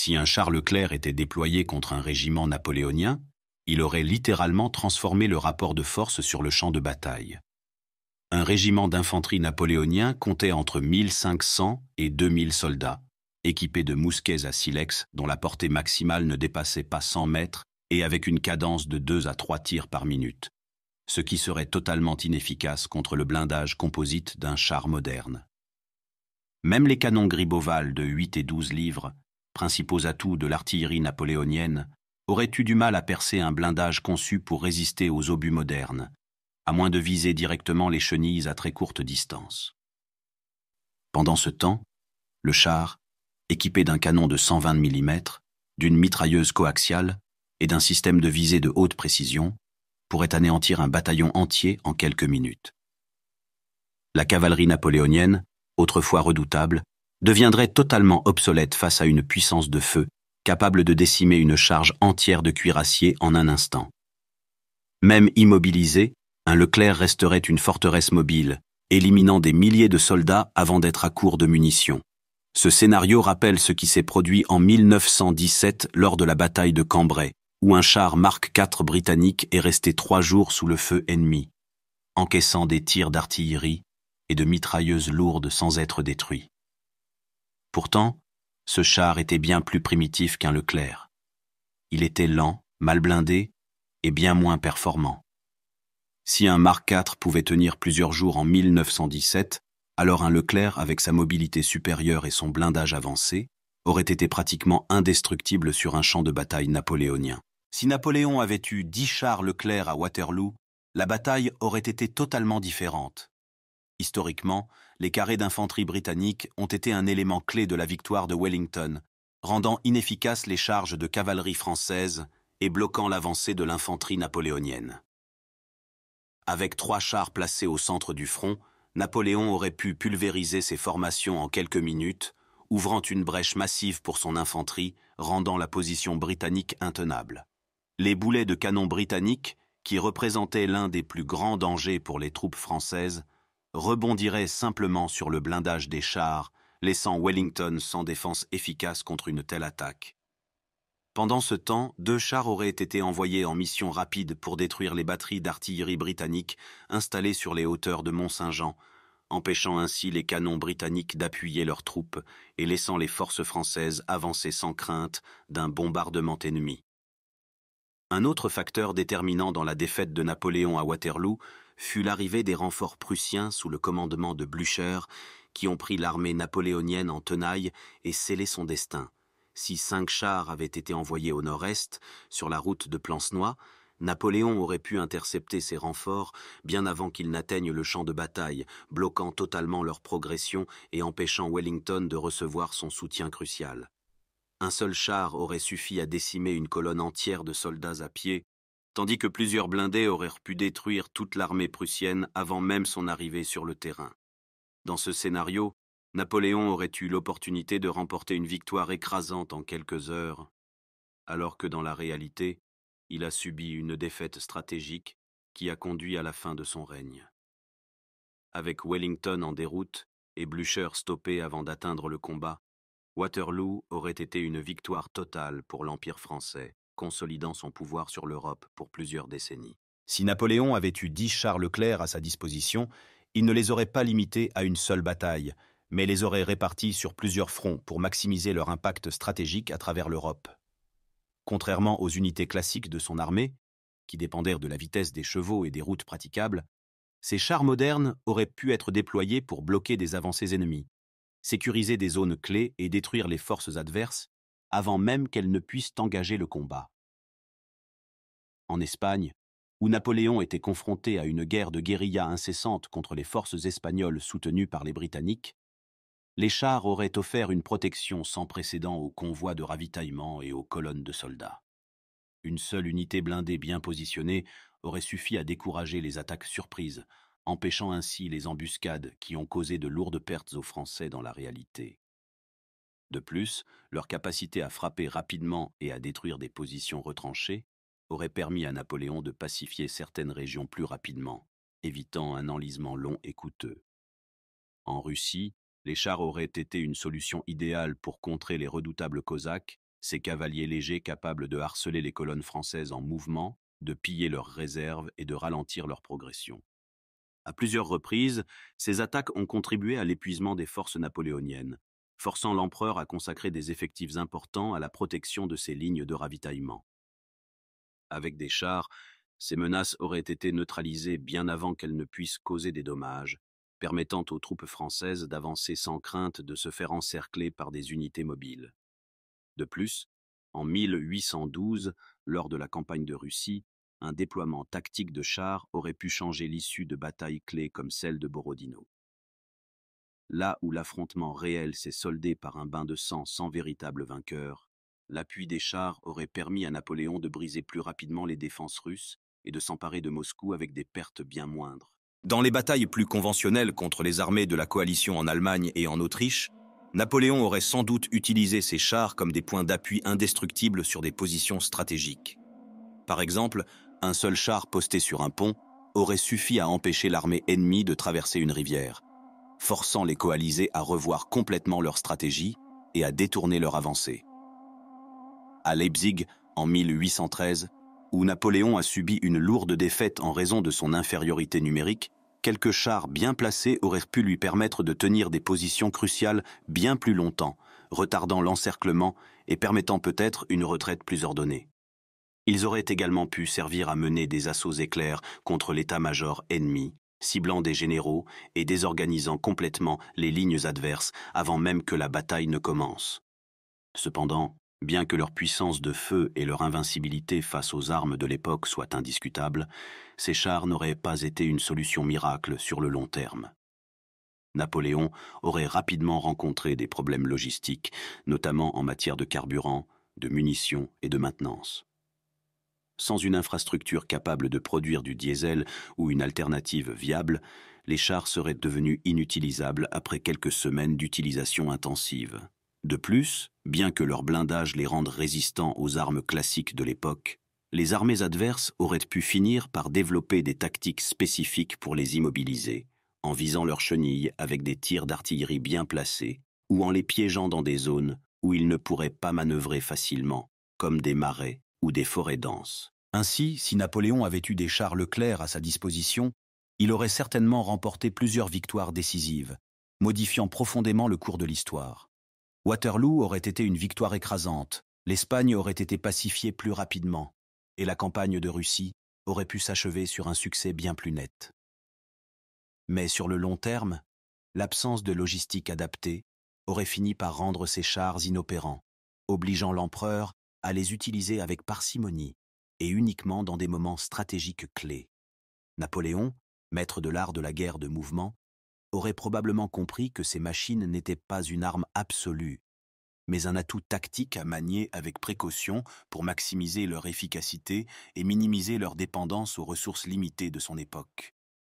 Si un char Leclerc était déployé contre un régiment napoléonien, il aurait littéralement transformé le rapport de force sur le champ de bataille. Un régiment d'infanterie napoléonien comptait entre 1500 et 2000 soldats, équipés de mousquets à silex dont la portée maximale ne dépassait pas 100 mètres et avec une cadence de 2 à 3 tirs par minute, ce qui serait totalement inefficace contre le blindage composite d'un char moderne. Même les canons Gribeauval de 8 et 12 livres, principaux atouts de l'artillerie napoléonienne, auraient eu du mal à percer un blindage conçu pour résister aux obus modernes, à moins de viser directement les chenilles à très courte distance. Pendant ce temps, le char, équipé d'un canon de 120 mm, d'une mitrailleuse coaxiale et d'un système de visée de haute précision, pourrait anéantir un bataillon entier en quelques minutes. La cavalerie napoléonienne, autrefois redoutable, deviendrait totalement obsolète face à une puissance de feu capable de décimer une charge entière de cuirassiers en un instant. Même immobilisé, un Leclerc resterait une forteresse mobile, éliminant des milliers de soldats avant d'être à court de munitions. Ce scénario rappelle ce qui s'est produit en 1917 lors de la bataille de Cambrai, où un char Mark IV britannique est resté 3 jours sous le feu ennemi, encaissant des tirs d'artillerie et de mitrailleuses lourdes sans être détruit. Pourtant, ce char était bien plus primitif qu'un Leclerc. Il était lent, mal blindé et bien moins performant. Si un Mark IV pouvait tenir plusieurs jours en 1917, alors un Leclerc, avec sa mobilité supérieure et son blindage avancé, aurait été pratiquement indestructible sur un champ de bataille napoléonien. Si Napoléon avait eu 10 chars Leclerc à Waterloo, la bataille aurait été totalement différente. Historiquement, les carrés d'infanterie britanniques ont été un élément clé de la victoire de Wellington, rendant inefficaces les charges de cavalerie française et bloquant l'avancée de l'infanterie napoléonienne. Avec 3 chars placés au centre du front, Napoléon aurait pu pulvériser ses formations en quelques minutes, ouvrant une brèche massive pour son infanterie, rendant la position britannique intenable. Les boulets de canon britanniques, qui représentaient l'un des plus grands dangers pour les troupes françaises, rebondiraient simplement sur le blindage des chars, laissant Wellington sans défense efficace contre une telle attaque. Pendant ce temps, 2 chars auraient été envoyés en mission rapide pour détruire les batteries d'artillerie britanniques installées sur les hauteurs de Mont-Saint-Jean, empêchant ainsi les canons britanniques d'appuyer leurs troupes et laissant les forces françaises avancer sans crainte d'un bombardement ennemi. Un autre facteur déterminant dans la défaite de Napoléon à Waterloo fut l'arrivée des renforts prussiens sous le commandement de Blücher, qui ont pris l'armée napoléonienne en tenaille et scellé son destin. Si 5 chars avaient été envoyés au nord-est, sur la route de Plancenoit, Napoléon aurait pu intercepter ces renforts bien avant qu'ils n'atteignent le champ de bataille, bloquant totalement leur progression et empêchant Wellington de recevoir son soutien crucial. Un seul char aurait suffi à décimer une colonne entière de soldats à pied, tandis que plusieurs blindés auraient pu détruire toute l'armée prussienne avant même son arrivée sur le terrain. Dans ce scénario, Napoléon aurait eu l'opportunité de remporter une victoire écrasante en quelques heures, alors que dans la réalité, il a subi une défaite stratégique qui a conduit à la fin de son règne. Avec Wellington en déroute et Blücher stoppé avant d'atteindre le combat, Waterloo aurait été une victoire totale pour l'Empire français, consolidant son pouvoir sur l'Europe pour plusieurs décennies. Si Napoléon avait eu 10 chars Leclerc à sa disposition, il ne les aurait pas limités à une seule bataille, mais les aurait répartis sur plusieurs fronts pour maximiser leur impact stratégique à travers l'Europe. Contrairement aux unités classiques de son armée, qui dépendaient de la vitesse des chevaux et des routes praticables, ces chars modernes auraient pu être déployés pour bloquer des avancées ennemies, sécuriser des zones clés et détruire les forces adverses avant même qu'elles ne puissent engager le combat. En Espagne, où Napoléon était confronté à une guerre de guérilla incessante contre les forces espagnoles soutenues par les Britanniques, les chars auraient offert une protection sans précédent aux convois de ravitaillement et aux colonnes de soldats. Une seule unité blindée bien positionnée aurait suffi à décourager les attaques surprises, empêchant ainsi les embuscades qui ont causé de lourdes pertes aux Français dans la réalité. De plus, leur capacité à frapper rapidement et à détruire des positions retranchées aurait permis à Napoléon de pacifier certaines régions plus rapidement, évitant un enlisement long et coûteux. En Russie, les chars auraient été une solution idéale pour contrer les redoutables Cosaques, Ces cavaliers légers capables de harceler les colonnes françaises en mouvement, de piller leurs réserves et de ralentir leur progression. À plusieurs reprises, ces attaques ont contribué à l'épuisement des forces napoléoniennes, forçant l'empereur à consacrer des effectifs importants à la protection de ses lignes de ravitaillement. Avec des chars, ces menaces auraient été neutralisées bien avant qu'elles ne puissent causer des dommages, permettant aux troupes françaises d'avancer sans crainte de se faire encercler par des unités mobiles. De plus, en 1812, lors de la campagne de Russie, un déploiement tactique de chars aurait pu changer l'issue de batailles clés comme celle de Borodino. Là où l'affrontement réel s'est soldé par un bain de sang sans véritable vainqueur, l'appui des chars aurait permis à Napoléon de briser plus rapidement les défenses russes et de s'emparer de Moscou avec des pertes bien moindres. Dans les batailles plus conventionnelles contre les armées de la coalition en Allemagne et en Autriche, Napoléon aurait sans doute utilisé ses chars comme des points d'appui indestructibles sur des positions stratégiques. Par exemple, un seul char posté sur un pont aurait suffi à empêcher l'armée ennemie de traverser une rivière, forçant les coalisés à revoir complètement leur stratégie et à détourner leur avancée. À Leipzig, en 1813, où Napoléon a subi une lourde défaite en raison de son infériorité numérique, quelques chars bien placés auraient pu lui permettre de tenir des positions cruciales bien plus longtemps, retardant l'encerclement et permettant peut-être une retraite plus ordonnée. Ils auraient également pu servir à mener des assauts éclairs contre l'état-major ennemi, ciblant des généraux et désorganisant complètement les lignes adverses avant même que la bataille ne commence. Cependant, bien que leur puissance de feu et leur invincibilité face aux armes de l'époque soient indiscutables, ces chars n'auraient pas été une solution miracle sur le long terme. Napoléon aurait rapidement rencontré des problèmes logistiques, notamment en matière de carburant, de munitions et de maintenance. Sans une infrastructure capable de produire du diesel ou une alternative viable, les chars seraient devenus inutilisables après quelques semaines d'utilisation intensive. De plus, bien que leur blindage les rende résistants aux armes classiques de l'époque, les armées adverses auraient pu finir par développer des tactiques spécifiques pour les immobiliser, en visant leurs chenilles avec des tirs d'artillerie bien placés ou en les piégeant dans des zones où ils ne pourraient pas manœuvrer facilement, comme des marais ou des forêts denses. Ainsi, si Napoléon avait eu des chars Leclerc à sa disposition, il aurait certainement remporté plusieurs victoires décisives, modifiant profondément le cours de l'histoire. Waterloo aurait été une victoire écrasante, l'Espagne aurait été pacifiée plus rapidement, et la campagne de Russie aurait pu s'achever sur un succès bien plus net. Mais sur le long terme, l'absence de logistique adaptée aurait fini par rendre ces chars inopérants, obligeant l'empereur à les utiliser avec parcimonie et uniquement dans des moments stratégiques clés. Napoléon, maître de l'art de la guerre de mouvement, aurait probablement compris que ces machines n'étaient pas une arme absolue, mais un atout tactique à manier avec précaution pour maximiser leur efficacité et minimiser leur dépendance aux ressources limitées de son époque.